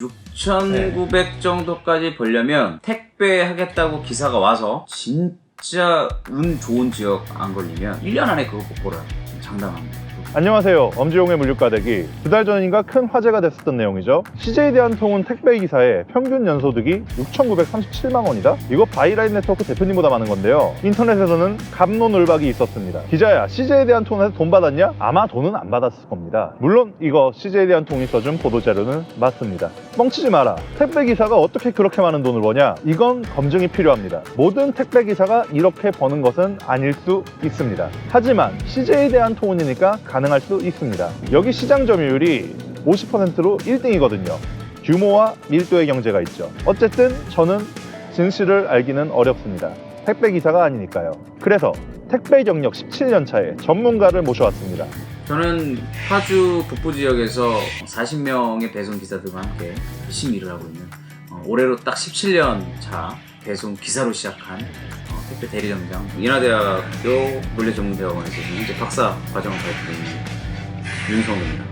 6,900 정도까지 벌려면 택배 하겠다고 기사가 와서 진짜 운 좋은 지역 안 걸리면 1년 안에 그거 못 벌어요. 장담합니다. 안녕하세요. 엄지용의 물류가대기. 2달 전인가 큰 화제가 됐었던 내용이죠. CJ대한통운 택배기사의 평균 연소득이 6,937만 원이다? 이거 바이라인 네트워크 대표님보다 많은 건데요. 인터넷에서는 갑론을박이 있었습니다. 기자야, CJ대한통운에서 돈 받았냐? 아마 돈은 안 받았을 겁니다. 물론 이거 CJ대한통운이 써준 보도자료는 맞습니다. 뻥치지 마라. 택배기사가 어떻게 그렇게 많은 돈을 버냐? 이건 검증이 필요합니다. 모든 택배기사가 이렇게 버는 것은 아닐 수 있습니다. 하지만 CJ대한통운이니까 가능할 수 있습니다. 여기 시장 점유율이 50%로 1등이거든요. 규모와 밀도의 경제가 있죠. 어쨌든 저는 진실을 알기는 어렵습니다. 택배기사가 아니니까요. 그래서 택배 경력 17년 차의 전문가를 모셔왔습니다. 저는 파주 북부 지역에서 40명의 배송 기사들과 함께 열심히 일을 하고 있는 올해로 딱 17년 차 배송 기사로 시작한 택배 대리점장 인하대학교 물류전문대학원에서 현재 박사 과정을 가르치고 있는 윤성우입니다.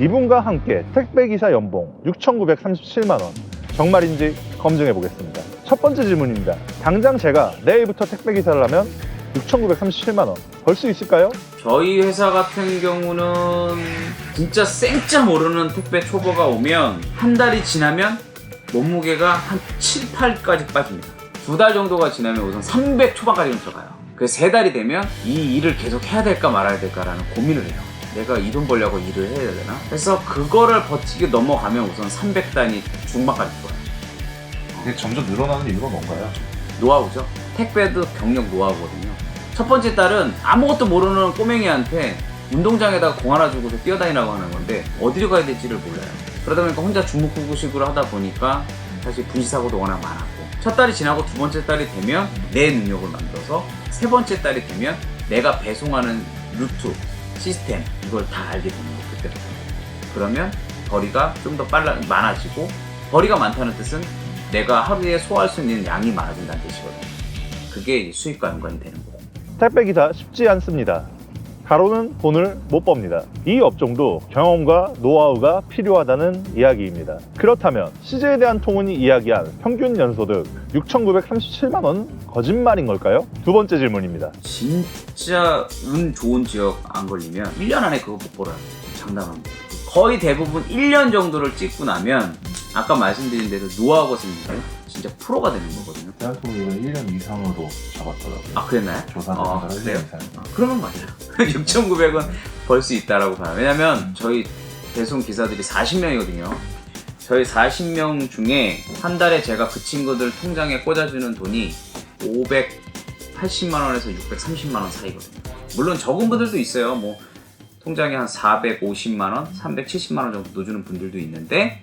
이분과 함께 택배기사 연봉 6,937만 원 정말인지 검증해 보겠습니다. 첫 번째 질문입니다. 당장 제가 내일부터 택배기사를 하면 6,937만 원 벌 수 있을까요? 저희 회사 같은 경우는 진짜 생짜 모르는 택배 초보가 오면 한 달이 지나면 몸무게가 한 7, 8까지 빠집니다. 2달 정도가 지나면 우선 300 초반까지는 들어가요. 그래서 3달이 되면 이 일을 계속 해야 될까 말아야 될까라는 고민을 해요. 내가 이 돈 벌려고 일을 해야 되나? 그래서 그거를 버티게 넘어가면 우선 300단이 중반까지 들어가요. 이게 점점 늘어나는 이유가 뭔가요? 노하우죠. 택배도 경력 노하우거든요. 첫 번째 달은 아무것도 모르는 꼬맹이한테 운동장에다가 공 하나 주고서 뛰어다니라고 하는 건데 어디로 가야 될지를 몰라요. 그러다 보니까 혼자 주무구구식으로 하다 보니까 사실 분시사고도 워낙 많았고 첫 달이 지나고 두 번째 달이 되면 내 능력을 만들어서 세 번째 달이 되면 내가 배송하는 루트, 시스템 이걸 다 알게 되는 거예요. 그때부터. 그러면 벌이가 좀 더 많아지고 벌이가 많다는 뜻은 내가 하루에 소화할 수 있는 양이 많아진다는 뜻이거든요. 그게 수익과 연관이 되는 거예요. 택배기사 쉽지 않습니다. 가로는 돈을 못 법니다. 이 업종도 경험과 노하우가 필요하다는 이야기입니다. 그렇다면 CJ대한통운이 이야기한 평균 연소득 6,937만 원 거짓말인 걸까요? 두 번째 질문입니다. 진짜 운 좋은 지역 안 걸리면 1년 안에 그거 못 벌어요. 장담합니다. 거의 대부분 1년 정도를 찍고 나면 아까 말씀드린 대로 노하우가 생기면 진짜 프로가 되는 거거든요. 대한통운은 1년 이상으로 잡았더라고요. 아 그랬나요? 조사하면서 1년 그래요? 이상. 그러면 맞아요. 6,900원 벌 수 있다라고 봐요. 왜냐면 저희 배송 기사들이 40명이거든요. 저희 40명 중에 한 달에 제가 그 친구들 통장에 꽂아주는 돈이 580만 원에서 630만 원 사이거든요. 물론 적은 분들도 있어요. 뭐 통장에 한 450만 원, 370만 원 정도 넣어주는 분들도 있는데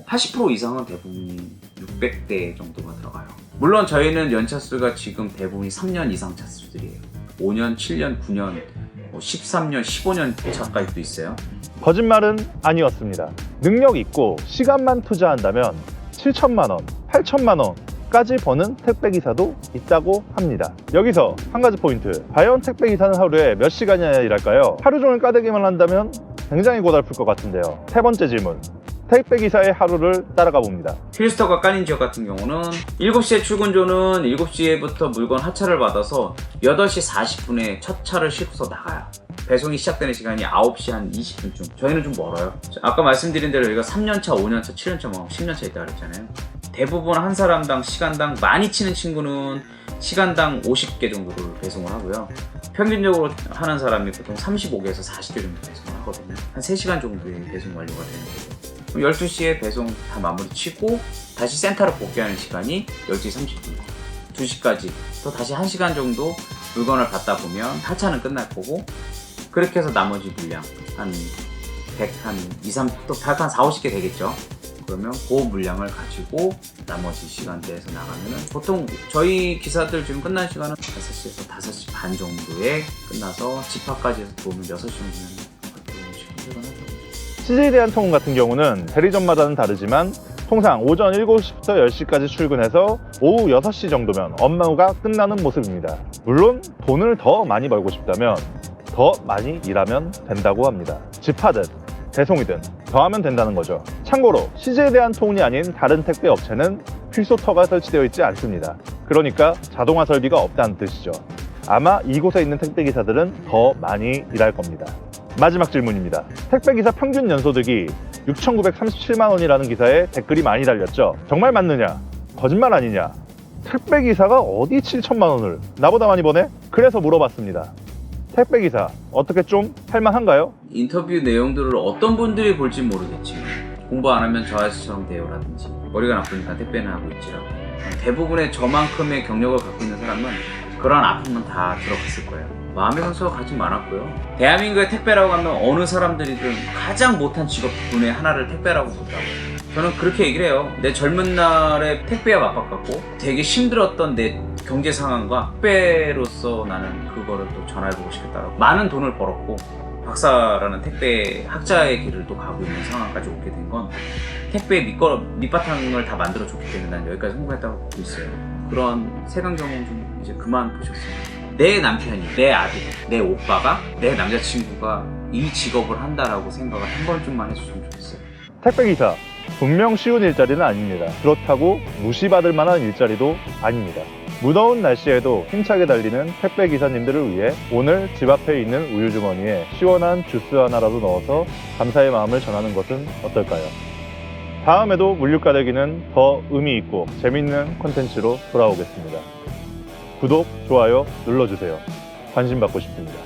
80% 이상은 대부분이 600대 정도가 들어가요. 물론 저희는 연차수가 지금 대부분이 3년 이상 차수들이에요. 5년, 7년, 9년, 13년, 15년 차까지도 있어요. 거짓말은 아니었습니다. 능력 있고 시간만 투자한다면 7천만 원, 8천만 원까지 버는 택배기사도 있다고 합니다. 여기서 한 가지 포인트. 과연 택배기사는 하루에 몇 시간이나 일할까요? 하루 종일 까대기만 한다면 굉장히 고달플 것 같은데요. 세 번째 질문. 택배기사의 하루를 따라가 봅니다. 필스터가 깔린 지역 같은 경우는 7시에 출근조는 7시에부터 물건 하차를 받아서 8시 40분에 첫 차를 싣고서 나가요. 배송이 시작되는 시간이 9시 한 20분쯤. 저희는 좀 멀어요. 아까 말씀드린 대로 여기가 3년차, 5년차, 7년차, 10년차 있다고 그랬잖아요. 대부분 한 사람당 시간당 많이 치는 친구는 시간당 50개 정도를 배송을 하고요. 평균적으로 하는 사람이 보통 35개에서 40개 정도 배송을 하거든요. 한 3시간 정도의 배송 완료가 되는 거죠. 12시에 배송 다 마무리 치고 다시 센터로 복귀하는 시간이 12시 30분 2시까지 또 다시 1시간 정도 물건을 받다 보면 하차는 끝날 거고 그렇게 해서 나머지 물량 한 100, 한 2, 3, 또 100, 한 4, 50개 되겠죠. 그러면 그 물량을 가지고 나머지 시간대에서 나가면은 보통 저희 기사들 지금 끝난 시간은 5시에서 5시 반 정도에 끝나서 집 앞까지 해서 들어오면 6시 정도면 CJ대한통운 같은 경우는 대리점마다는 다르지만 통상 오전 7시부터 10시까지 출근해서 오후 6시 정도면 업무가 끝나는 모습입니다. 물론 돈을 더 많이 벌고 싶다면 더 많이 일하면 된다고 합니다. 집 하듯 배송이든 더하면 된다는 거죠. 참고로 CJ 대한통운이 아닌 다른 택배 업체는 필소터가 설치되어 있지 않습니다. 그러니까 자동화 설비가 없다는 뜻이죠. 아마 이곳에 있는 택배기사들은 더 많이 일할 겁니다. 마지막 질문입니다. 택배기사 평균 연소득이 6,937만 원이라는 기사에 댓글이 많이 달렸죠. 정말 맞느냐? 거짓말 아니냐? 택배기사가 어디 7천만 원을 나보다 많이 버네? 그래서 물어봤습니다. 택배기사 어떻게 좀 할만한가요? 인터뷰 내용들을 어떤 분들이 볼지 모르겠지. 공부 안 하면 저 아저씨처럼 돼요라든지 머리가 나쁘니까 택배는 하고 있지라고. 대부분의 저만큼의 경력을 갖고 있는 사람은 그런 아픔은 다 들어갔을 거예요. 마음의 상처가 가장 많았고요. 대한민국의 택배라고 하면 어느 사람들이든 가장 못한 직업 중에 하나를 택배라고 본다고요. 저는 그렇게 얘기를 해요. 내 젊은 날에 택배와 맞바꿨고 되게 힘들었던 내 경제 상황과 택배로서 나는 그거를 또 전화해보고 싶겠다라고. 많은 돈을 벌었고 박사라는 택배 학자의 길을 또 가고 있는 상황까지 오게 된 건 택배의 밑바탕을 다 만들어줬기 때문에 난 여기까지 성공했다고 보고 있어요. 그런 세간 경험 좀 이제 그만 보셨으면. 내 남편이, 내 아들, 내 오빠가, 내 남자친구가 이 직업을 한다라고 생각을 한 번쯤만 해줬으면 좋겠어요. 택배기사 분명 쉬운 일자리는 아닙니다. 그렇다고 무시받을 만한 일자리도 아닙니다. 무더운 날씨에도 힘차게 달리는 택배기사님들을 위해 오늘 집 앞에 있는 우유주머니에 시원한 주스 하나라도 넣어서 감사의 마음을 전하는 것은 어떨까요? 다음에도 물류가대기는 더 의미 있고 재밌는 콘텐츠로 돌아오겠습니다. 구독, 좋아요 눌러주세요. 관심 받고 싶습니다.